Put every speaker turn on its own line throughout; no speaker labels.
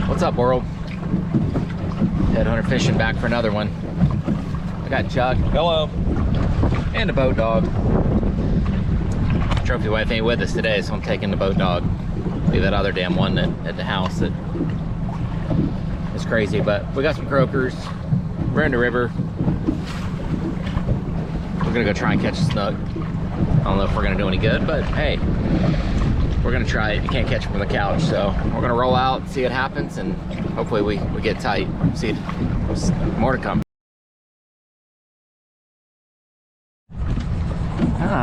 What's up, world? Headhunter fishing back for another one. I got Chuck.
Hello.
And a boat dog. Trophy wife ain't with us today, so I'm taking the boat dog. Leave that other damn one at the house that is crazy. But we got some croakers. We're in the river. We're gonna go try and catch a snook. I don't know if we're gonna do any good, but hey, we're gonna try it. You can't catch them from the couch, so we're gonna roll out and see what happens, and hopefully we get tight. See, more to come.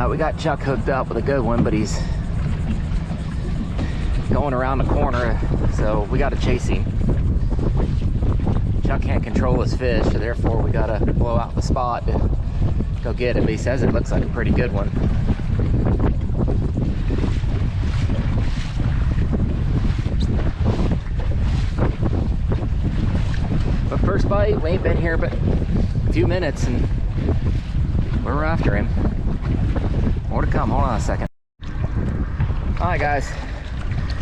We got Chuck hooked up with a good one, but he's going around the corner, so we gotta chase him. Chuck can't control his fish, so therefore we gotta blow out the spot to go get it. But he says it looks like a pretty good one. But first bite, we ain't been here but a few minutes and we're after him. More to come. Hold on a second. All right, guys,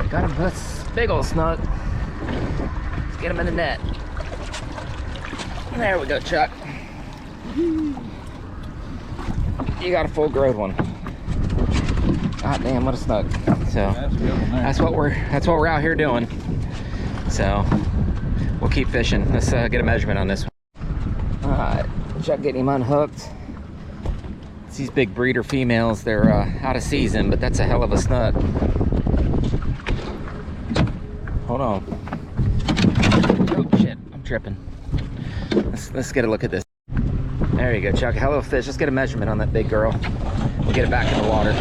got him. This big old snook. Let's get him in the net. There we go, Chuck. You got a full growth one. God damn, what a snook. So that's what we're out here doing. So we'll keep fishing. Let's get a measurement on this one. All right, Chuck getting him unhooked. It's these big breeder females. They're out of season, but that's a hell of a snook. Hold on. Oh shit, I'm tripping. Let's get a look at this. There you go, Chuck. Hell of a fish. Let's get a measurement on that big girl. We'll get it back in the water.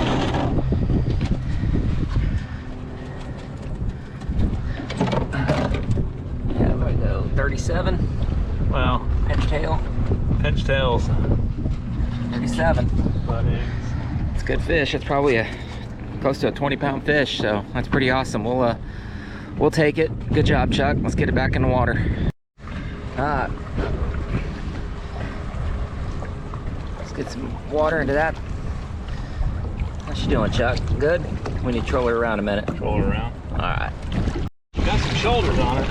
There we go. 37.
Wow.
Pinch tail.
Pinch tails.
37. It's good fish. It's probably close to a 20-pound fish, so that's pretty awesome. We'll take it. Good job, Chuck. Let's get it back in the water. Let's get some water into that. How's she doing, Chuck? Good? We need to troll her around a minute.
Troll her around.
All right.
Got some shoulders on her.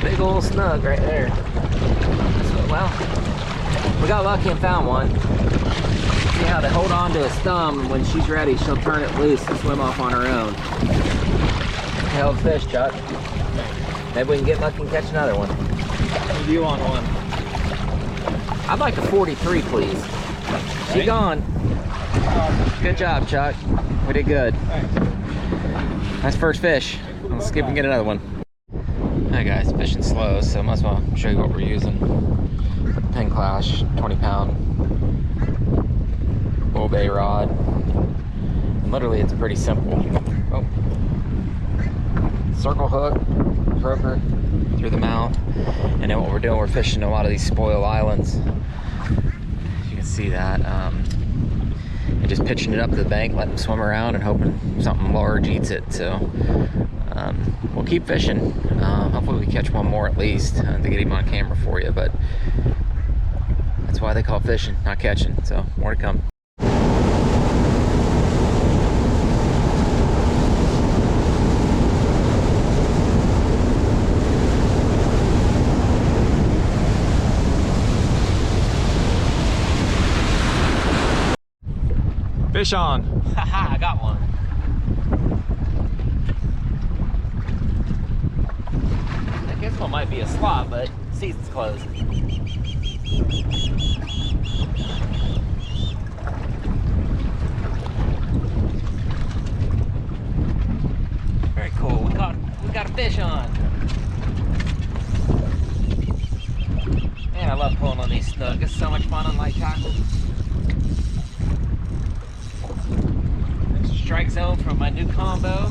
Big old snug right there. So, well, we got lucky and found one. See how they hold on to his thumb, and when she's ready, she'll turn it loose and swim off on her own. Hell of a fish, Chuck. Maybe we can get lucky and catch another one.
What do you want one?
I'd like a 43, please. She gone. Good job, Chuck. We did good.
Thanks.
That's first fish. Let's see if we can get another one. Hi guys, fishing slow, so might as well show you what we're using. Pin Clash, 20-pound bull bay rod. And literally, it's pretty simple. Oh. Circle hook, croaker through the mouth, and then what we're doing, we're fishing a lot of these spoil islands. You can see that, and just pitching it up to the bank, letting them swim around and hoping something large eats it. So we'll keep fishing. Hopefully we catch one more at least to get him on camera for you, but that's why they call fishing, not catching. So more to come.
Fish on.
Haha, I got one. I guess one might be a slot, but season's closed. Very cool. We got a fish on. Man, I love pulling on these snook. It's so much fun on light tackle. Strike zone from my new combo.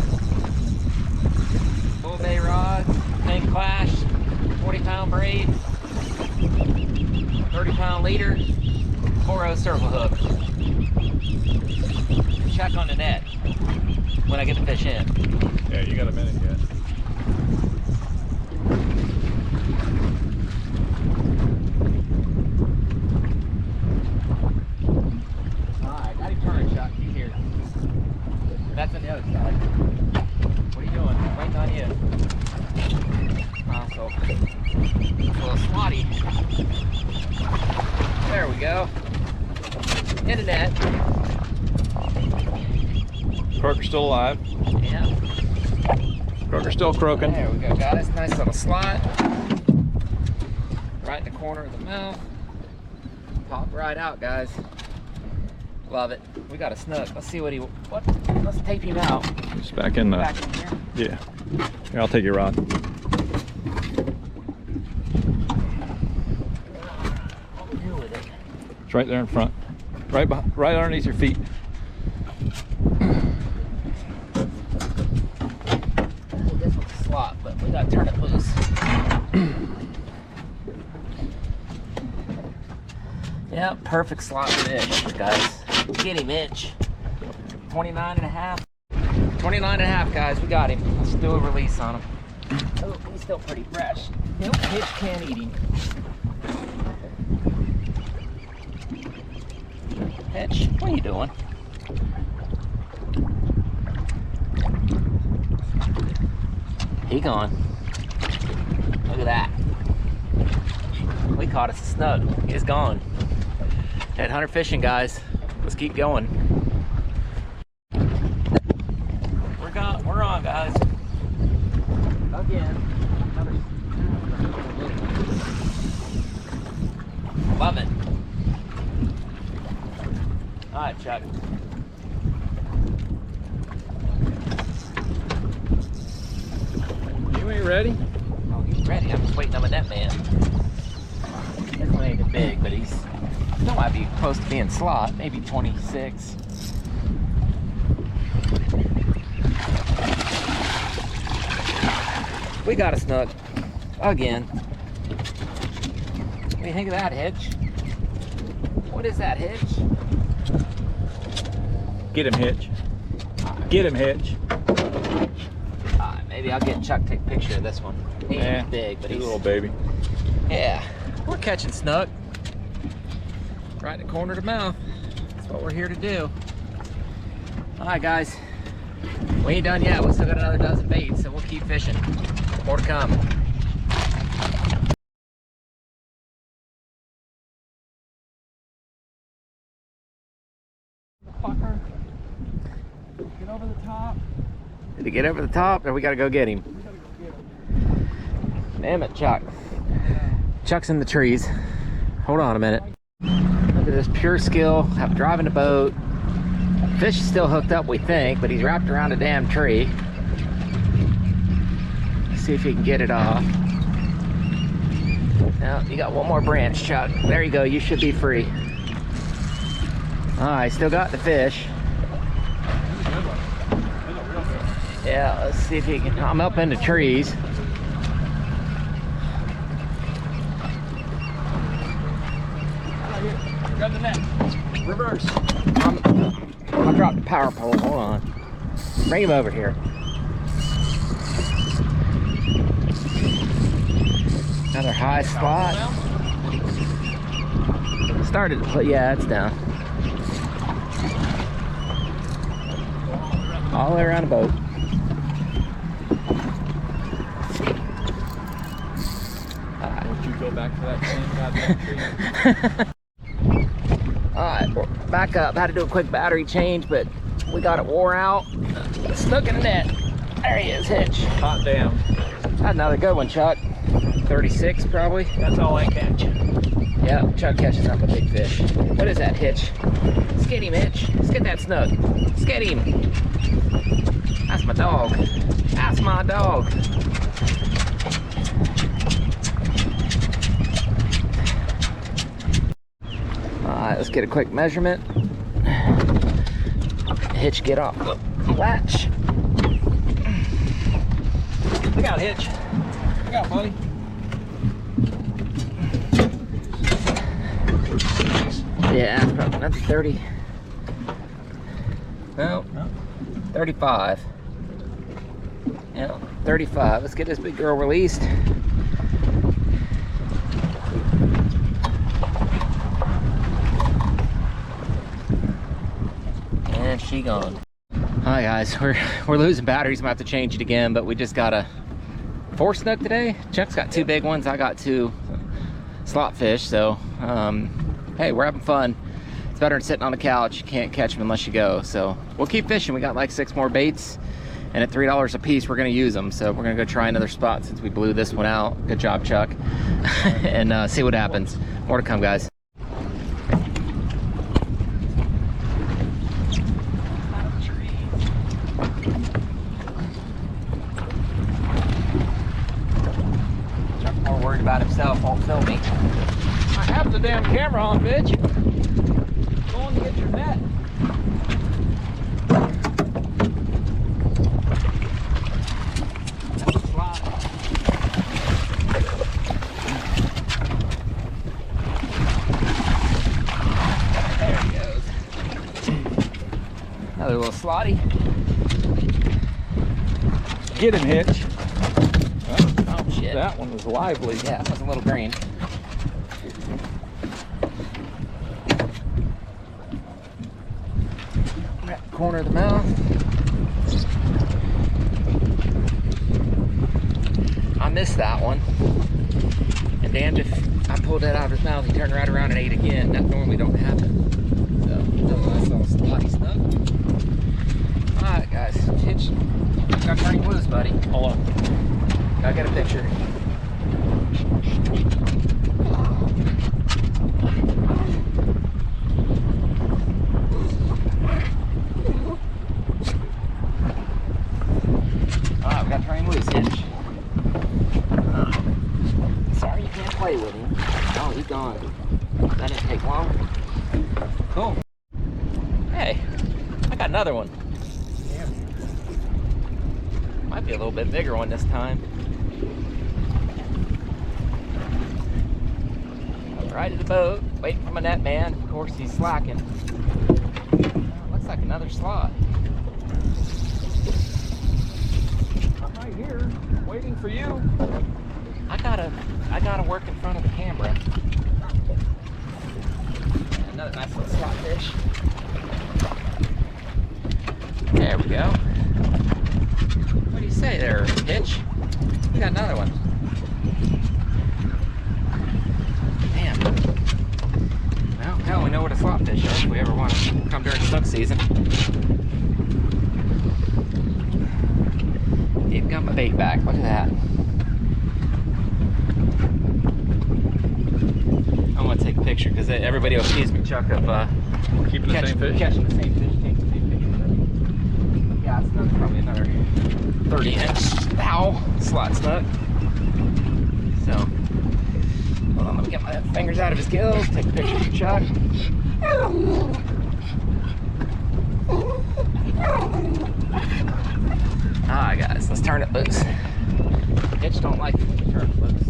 Bull bay rods, Pin Clash, 40-pound braid, 30-pound leader, 4-0 circle hook. Check on the net when I get the fish in.
Yeah, you got a minute yet.
Alright, got him turned, Chuck. He's here. That's on the other side. What are you doing? Waiting on you. So, a little swatty. There we go. In the net.
Croaker's still alive.
Yeah.
Croaker's still croaking.
There we go. Got us. Nice little slot. Right in the corner of the mouth. Pop right out, guys. Love it. We got a snook. Let's see what. Let's tape him out.
Just back in the.
Back in here.
Yeah. Here, I'll take your rod.
What we do with it?
It's right there in front. Right underneath your feet.
This one's a slot, but we gotta turn it loose. Yeah, perfect slot fish, guys. Get him, Itch. 29 and a half. 29 and a half, guys. We got him. Let's do a release on him. Oh, he's still pretty fresh. Nope, Hitch can't eat him. Hitch, what are you doing? He gone. Look at that. We caught us a snook. He's gone. Head hunter fishing, guys. Let's keep going. We're on, guys. Again. Love it. All right, Chuck.
You ain't ready?
Oh, he's ready. I'm just waiting on my net man. This one ain't big, but he's still might be close to being slot. Maybe 26. We got a snook again. What do you think of that, Hitch? What is that, Hitch?
Get him, Hitch. Get him, Hitch.
Maybe I'll get Chuck to take a picture of this one. He ain't big, but he's
a little baby.
Yeah, we're catching snook. Right in the corner of the mouth. That's what we're here to do. All right, guys. We ain't done yet. We still got another dozen baits, so we'll keep fishing. More to come. Fucker. Get over the top. Did he get over the top, or we gotta go get him?
We gotta go get him.
Damn it, Chuck. Chuck's in the trees. Hold on a minute. Look at this pure skill, have driving the boat. Fish is still hooked up, we think, but he's wrapped around a damn tree. Let's see if he can get it off. Now, you got one more branch, Chuck. There you go, you should be free. All right, still got the fish. Yeah, let's see if he can. I'm up in the trees.
Grab the net. Reverse.
I'll drop the power pole. Hold on. Bring him over here. Another high spot. Started to put. Yeah, it's down. All the way around the boat.
Don't you go back to that same goddamn tree.
Alright, we're back up. Had to do a quick battery change, but we got it wore out. Stuck in the net. There he is, Hitch.
Hot damn.
Had another good one, Chuck. 36 probably.
That's all I catch.
Yeah, Chuck catches up a big fish. What is that, Hitch? Let's get him, Hitch. Let's get that snook. Let's get him. That's my dog. That's my dog. Alright, let's get a quick measurement. Hitch, get off the latch.
Look out, Hitch. Look out, buddy.
Yeah, that's 30. No, 35. Yeah, 35. Let's get this big girl released. And she gone. Hi guys, we're losing batteries. I'm gonna have to change it again, but we just got a 4 snook today. Chuck's got 2 big ones. I got 2 slot fish. So hey, we're having fun. It's better than sitting on the couch. You can't catch them unless you go. So we'll keep fishing. We got like 6 more baits, and at $3 a piece, we're gonna use them. So we're gonna go try another spot since we blew this one out. Good job, Chuck. And see what happens. More to come, guys. About himself, won't film me.
I have the damn camera on, bitch. Go on to get your net.
There he goes. Another little slotty.
Get him, Hitch.
Oh shit.
That one was lively.
Yeah, that was a little green. Right at the corner of the mouth. I missed that one. And damned if I pulled that out of his mouth, he turned right around and ate again. That normally don't happen. So, that was a nice little slotty snook. Alright guys, Hitch, got turning loose, buddy.
Hold on.
Gotta get a picture. Alright, we got to turn him loose, Hitch. Sorry you can't play with him. Oh, he's gone. That didn't take long. Cool. Hey, I got another one. Might be a little bit bigger one this time. Right at the boat, waiting for my net man. Of course, he's slacking. Looks like another slot.
I'm right here, waiting for you.
I gotta work in front of the camera. Another nice little slot fish. There we go. What do you say there, Hitch? We got another one. Man. Well, hell, we know where to slot fish if we ever want to come during snook season. Even got my bait back. Look at that. I'm gonna take a picture because everybody will accuse me, Chuck, of
Keeping the same fish?
Catching the same fish. Take some big pictures of it. Yeah, it's probably another 30-inch owl slot snook. So, hold on, let me get my fingers out of his gills, take a picture of Chuck. Alright guys, let's turn it loose. Hitch don't like it when we turn it loose.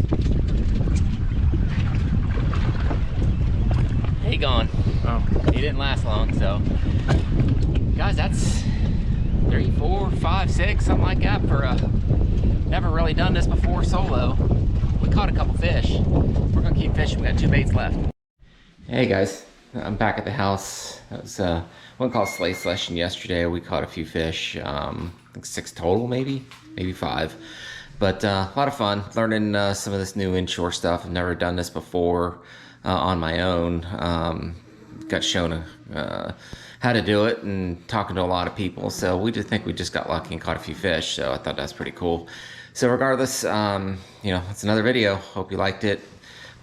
He gone.
Oh.
He didn't last long, so. Guys, that's 3, 4, 5, 6, something like that for never really done this before solo. We caught a couple fish. We're gonna keep fishing. We got 2 baits left. Hey guys, I'm back at the house. That was one called sleigh session yesterday. We caught a few fish, I think 6 total, maybe 5. But a lot of fun learning some of this new inshore stuff. I've never done this before on my own. Got shown how to do it and talking to a lot of people. So we just think we just got lucky and caught a few fish. So I thought that's pretty cool. So regardless, you know, it's another video. Hope you liked it.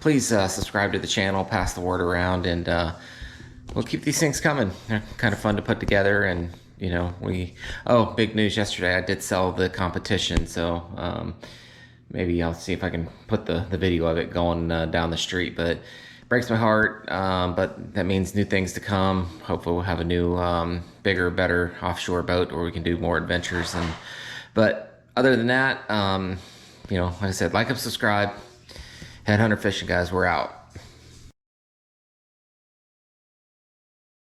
Please subscribe to the channel, pass the word around, and we'll keep these things coming. They're kind of fun to put together. And you know, big news yesterday, I did sell the competition. So maybe I'll see if I can put the video of it going down the street. But breaks my heart, but that means new things to come. Hopefully we'll have a new bigger, better offshore boat where we can do more adventures. But other than that, you know, like I said, like and subscribe. Headhunter Fishing, guys, we're out.